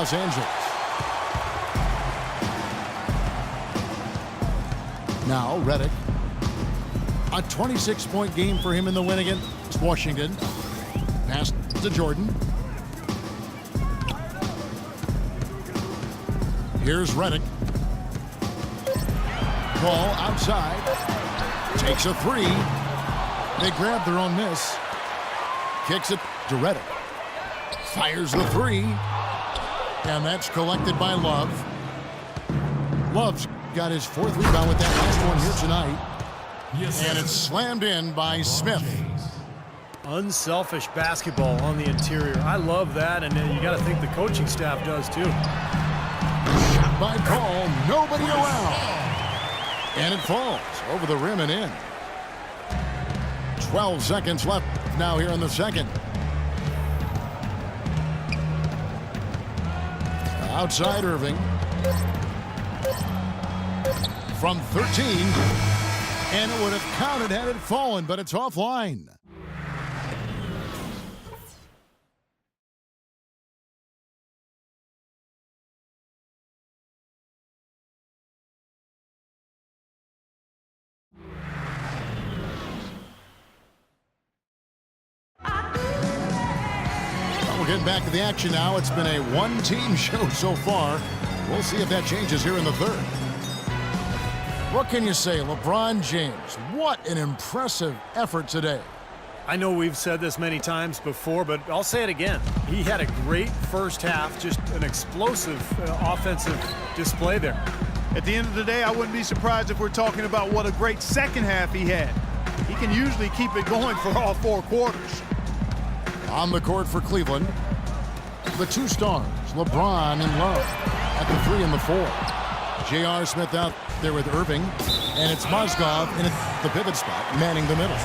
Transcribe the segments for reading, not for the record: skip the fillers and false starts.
Los Angeles. Now Redick. A 26-point game for him in the win against Washington. Pass to Jordan. Here's Redick. Ball outside. Takes a three. They grab their own miss. Kicks it to Redick. Fires the three. And that's collected by Love. Love's got his 4th rebound with that last one here tonight. And it's slammed in by Smith. Unselfish basketball on the interior. I love that, and you got to think the coaching staff does too. Shot by Paul, nobody around. And it falls over the rim and in. 12 seconds left now here in the second. Outside Irving. From 13. And it would have counted had it fallen, but it's offline. We're getting back to the action now. It's been a one-team show so far. We'll see if that changes here in the third. What can you say, LeBron James? What an impressive effort today. I know we've said this many times before, but I'll say it again. He had a great first half, just an explosive offensive display there. At the end of the day, I wouldn't be surprised if we're talking about what a great second half he had. He can usually keep it going for all 4 quarters. On the court for Cleveland, the 2 stars, LeBron and Love, at the 3 and the 4. J.R. Smith out there with Irving, and it's Mozgov in the pivot spot, manning the middle.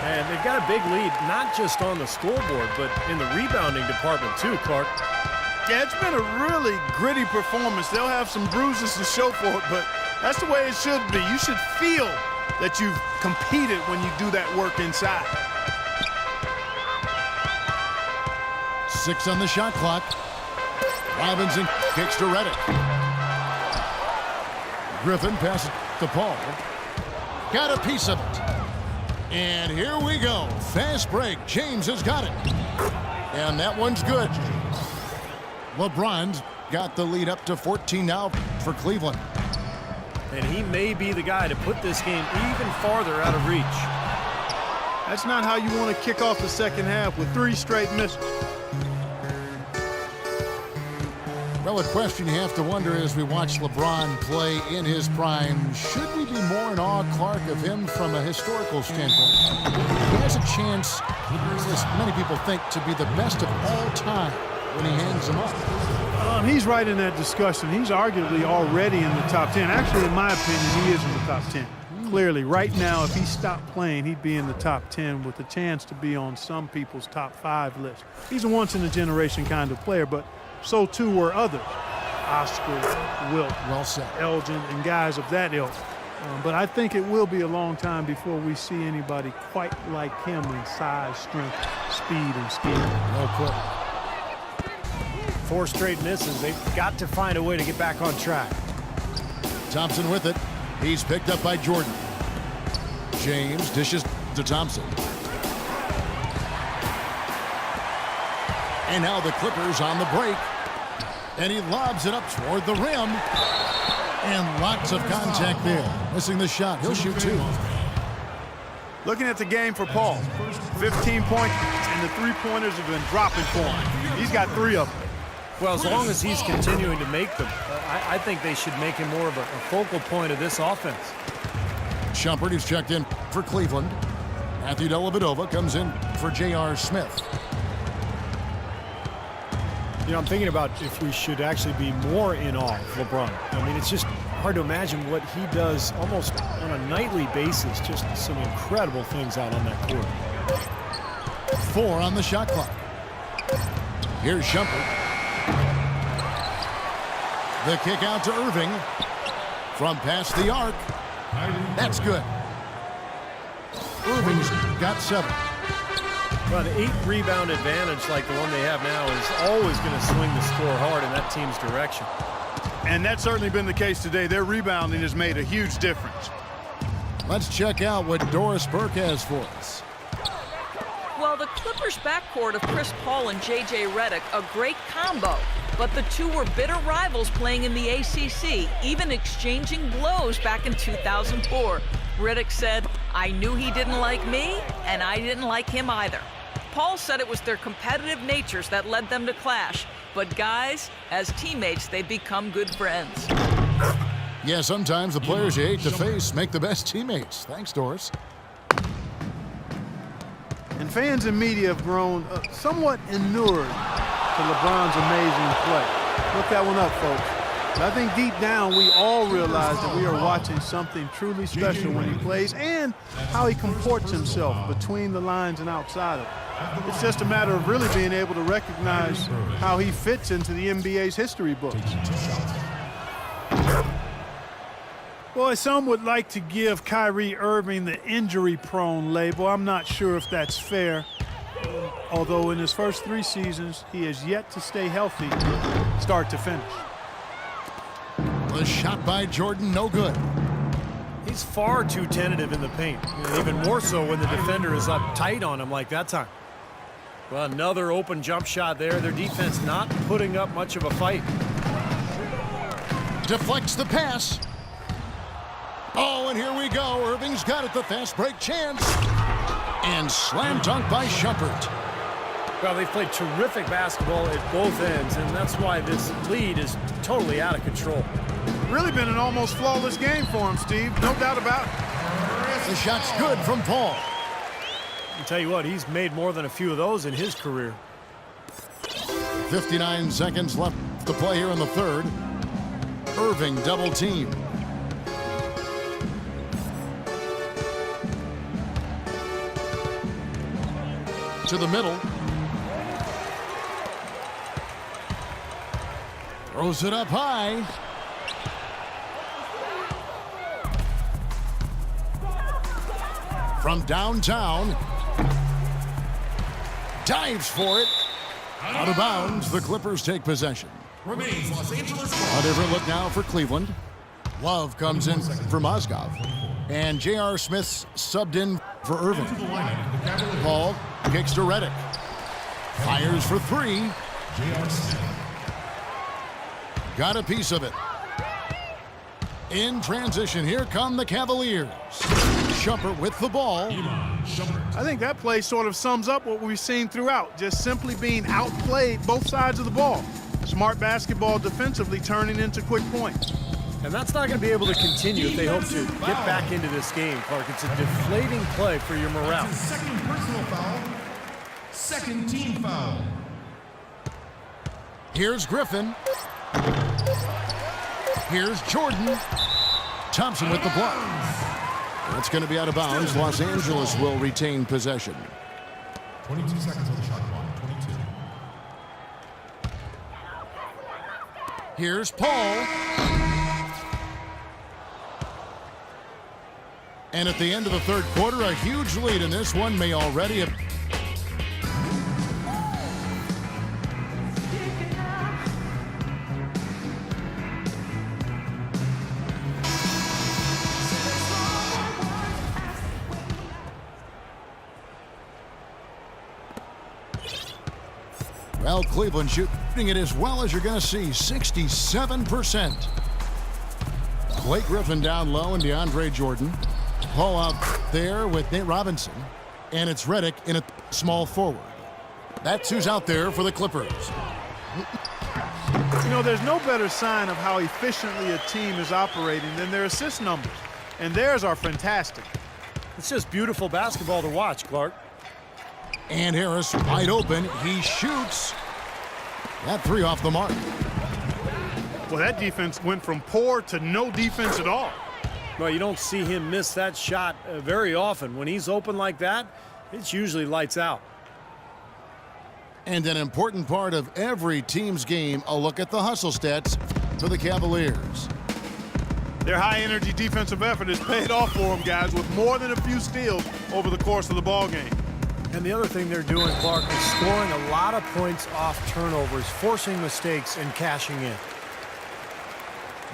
And they've got a big lead, not just on the scoreboard, but in the rebounding department too, Clark. Yeah, it's been a really gritty performance. They'll have some bruises to show for it, but that's the way it should be. You should feel that you've competed when you do that work inside. 6 on the shot clock. Robinson kicks to Redick. Griffin passes to Paul. Got a piece of it. And here we go. Fast break. James has got it. And that one's good. LeBron's got the lead up to 14 now for Cleveland. And he may be the guy to put this game even farther out of reach. That's not how you want to kick off the second half with 3 straight misses. Well, a question you have to wonder as we watch LeBron play in his prime, should we be more in awe, Clark, of him from a historical standpoint? He has a chance, as many people think, to be the best of all time when he hangs them up. He's right in that discussion. He's arguably already in the top 10. Actually, in my opinion, he is in the top 10. Clearly, right now, if he stopped playing, he'd be in the top 10 with a chance to be on some people's top 5 list. He's a once-in-a-generation kind of player, but so too were others. Oscar, Wilt, Well said. Elgin, and guys of that ilk. But I think it will be a long time before we see anybody quite like him in size, strength, speed, and skill. No quit. 4 straight misses. They've got to find a way to get back on track. Thompson with it. He's picked up by Jordan. James dishes to Thompson. And now the Clippers on the break. And he lobs it up toward the rim. And lots of contact there. Missing the shot. He'll shoot 2. Looking at the game for Paul, 15 points, and the 3-pointers have been dropping for him. He's got 3 of them. Well, as long as he's continuing to make them, I think they should make him more of a focal point of this offense. Shumpert, who's checked in for Cleveland. Matthew Dellavedova comes in for J.R. Smith. You know, I'm thinking about if we should actually be more in awe of LeBron. I mean, it's just hard to imagine what he does almost on a nightly basis. Just some incredible things out on that court. 4 on the shot clock. Here's Shumpert. The kick out to Irving from past the arc. That's good. Irving's got 7. Well, an 8-rebound advantage like the one they have now is always going to swing the score hard in that team's direction. And that's certainly been the case today. Their rebounding has made a huge difference. Let's check out what Doris Burke has for us. Well, the Clippers' backcourt of Chris Paul and J.J. Redick, a great combo. But the two were bitter rivals playing in the ACC, even exchanging blows back in 2004. Redick said, "I knew he didn't like me, and I didn't like him either." Paul said it was their competitive natures that led them to clash. But guys, as teammates, they become good friends. Yeah, sometimes the players you hate to face make the best teammates. Thanks, Doris. And fans and media have grown somewhat inured to LeBron's amazing play. Look that one up, folks. But I think deep down we all realize that we are watching something truly special when he plays and how he comports himself between the lines and outside of it. It's just a matter of really being able to recognize how he fits into the NBA's history books. Boy, some would like to give Kyrie Irving the injury-prone label. I'm not sure if that's fair. Although in his first 3 seasons, he has yet to stay healthy start to finish. The shot by Jordan, no good. He's far too tentative in the paint, and even more so when the defender is up tight on him like that time. Well, another open jump shot there. Their defense not putting up much of a fight. Deflects the pass. Oh, and here we go. Irving's got it, the fast break chance. And slam dunk by Shumpert. Well, they've played terrific basketball at both ends, and that's why this lead is totally out of control. Really been an almost flawless game for him, Steve. No doubt about it. The shot's good from Paul. I'll tell you what, he's made more than a few of those in his career. 59 seconds left to play here in the third. Irving double team. To the middle. Throws it up high. From downtown. Dives for it. Out of bounds. The Clippers take possession. Remains Los Angeles. A different look now for Cleveland. Love comes in for Mozgov. And J.R. Smith's subbed in for Irving. Paul kicks to Redick. Fires for 3. Got a piece of it. In transition, here come the Cavaliers. Shumpert with the ball. I think that play sort of sums up what we've seen throughout, just simply being outplayed both sides of the ball. Smart basketball defensively turning into quick points. And that's not going to be able to continue if they hope to get back into this game, Clark. It's a deflating play for your morale. Second personal foul. Second team foul. Here's Griffin. Here's Jordan. Thompson with the block. That's going to be out of bounds. Los Angeles will retain possession. 22 seconds on the shot clock. 22. Here's Paul. And at the end of the third quarter, a huge lead in this one may already have... Well, Cleveland shooting it as well as you're going to see, 67%. Blake Griffin down low and DeAndre Jordan. Paul out there with Nate Robinson. And it's Redick in a small forward. That's who's out there for the Clippers. You know, there's no better sign of how efficiently a team is operating than their assist numbers. And theirs are fantastic. It's just beautiful basketball to watch, Clark. And Harris wide open. He shoots. That 3 off the mark. Well, that defense went from poor to no defense at all. Well, you don't see him miss that shot very often. When he's open like that, it's usually lights out. And an important part of every team's game, a look at the hustle stats for the Cavaliers. Their high-energy defensive effort has paid off for them, guys, with more than a few steals over the course of the ball game. And the other thing they're doing, Clark, is scoring a lot of points off turnovers, forcing mistakes and cashing in.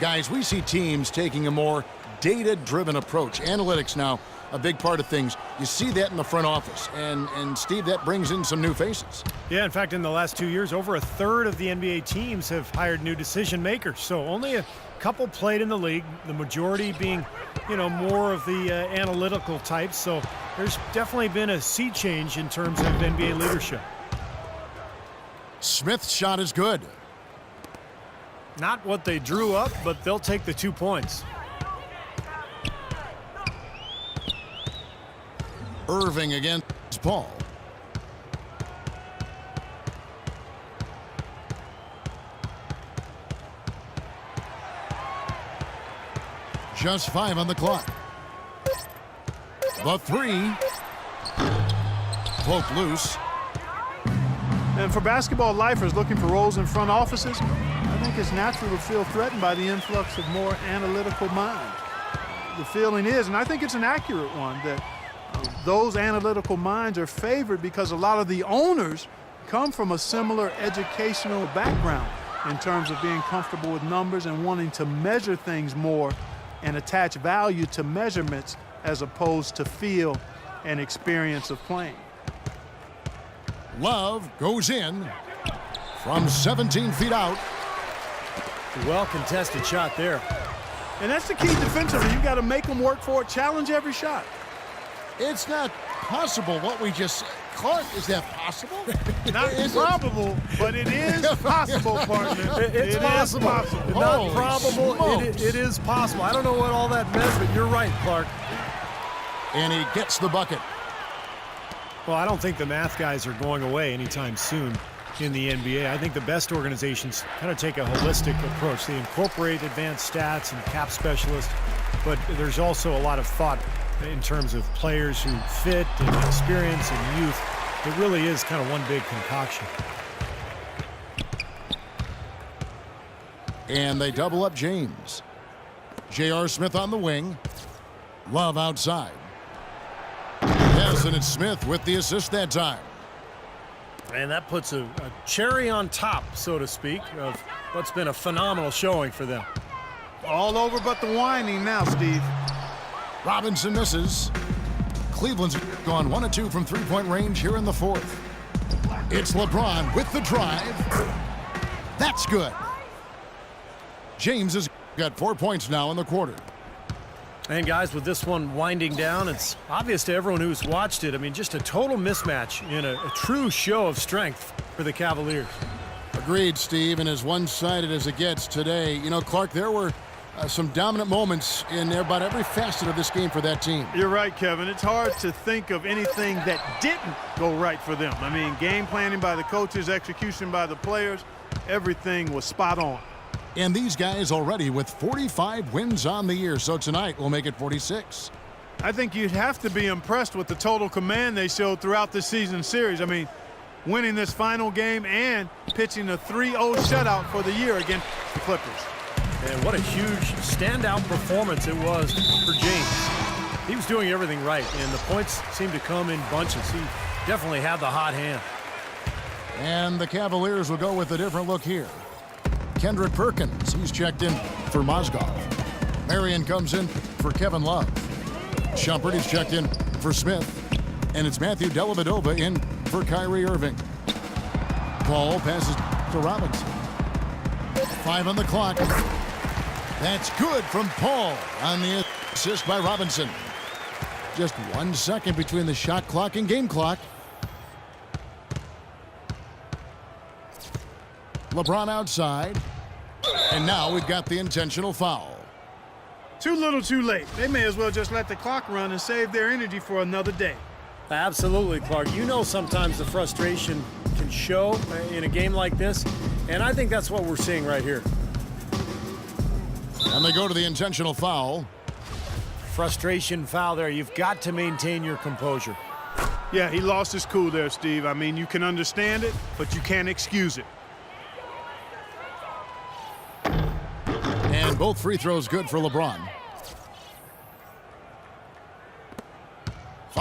Guys, we see teams taking a more data-driven approach. Analytics now, a big part of things. You see that in the front office. And Steve, that brings in some new faces. Yeah, in fact, in the last 2 years, over a third of the NBA teams have hired new decision makers. So only a couple played in the league, the majority being, more of the analytical types. So there's definitely been a sea change in terms of NBA leadership. Smith's shot is good. Not what they drew up, but they'll take the 2 points. Irving against Paul. Just 5 on the clock. The 3. Poke loose. And for basketball lifers looking for roles in front offices, I think it's natural to feel threatened by the influx of more analytical minds. The feeling is, and I think it's an accurate one, that those analytical minds are favored because a lot of the owners come from a similar educational background in terms of being comfortable with numbers and wanting to measure things more and attach value to measurements as opposed to feel and experience of playing. Love goes in from 17 feet out. Well-contested shot there. And that's the key defensively. You got to make them work for it, challenge every shot. It's not possible what we just said. Clark, is that possible? Not probable, but it is possible, partner. It's possible. Not Holy probable. smokes. It is possible. I don't know what all that meant, but you're right, Clark. And he gets the bucket. Well, I don't think the math guys are going away anytime soon in the NBA. I think the best organizations kind of take a holistic approach. They incorporate advanced stats and cap specialists, but there's also a lot of thought in terms of players who fit and experience and youth. It really is kind of one big concoction. And they double up James. J.R. Smith on the wing. Love outside. Yes, and it's Smith with the assist that time. And that puts a cherry on top, so to speak, of what's been a phenomenal showing for them. All over but the whining now, Steve. Robinson misses. Cleveland's gone 1 of 2 from three-point range here in the fourth. It's LeBron with the drive. That's good. James has got 4 points now in the quarter. And guys, with this one winding down, it's obvious to everyone who's watched it. I mean, just a total mismatch in a true show of strength for the Cavaliers. Agreed, Steve, and as one-sided as it gets today. Clark, there were some dominant moments in about every facet of this game for that team. You're right, Kevin. It's hard to think of anything that didn't go right for them. I mean, game planning by the coaches, execution by the players, everything was spot on. And these guys already with 45 wins on the year, so tonight we'll make it 46. I think you'd have to be impressed with the total command they showed throughout this season series. I mean, winning this final game and pitching a 3-0 shutout for the year against the Clippers. And what a huge standout performance it was for James. He was doing everything right, and the points seemed to come in bunches. He definitely had the hot hand. And the Cavaliers will go with a different look here. Kendrick Perkins, he's checked in for Mozgov. Marion comes in for Kevin Love. Shumpert is checked in for Smith. And it's Matthew Dellavedova in for Kyrie Irving. Paul passes to Robinson. 5 on the clock. That's good from Paul on the assist by Robinson. Just 1 second between the shot clock and game clock. LeBron outside. And now we've got the intentional foul. Too little, too late. They may as well just let the clock run and save their energy for another day. Absolutely, Clark. Sometimes the frustration can show in a game like this, and I think that's what we're seeing right here. And they go to the intentional foul. Frustration foul there. You've got to maintain your composure. Yeah, he lost his cool there, Steve. I mean, you can understand it, but you can't excuse it. And both free throws good for LeBron.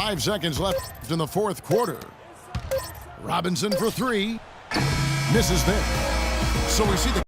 5 seconds left in the fourth quarter. Robinson for three. Misses there. So we see the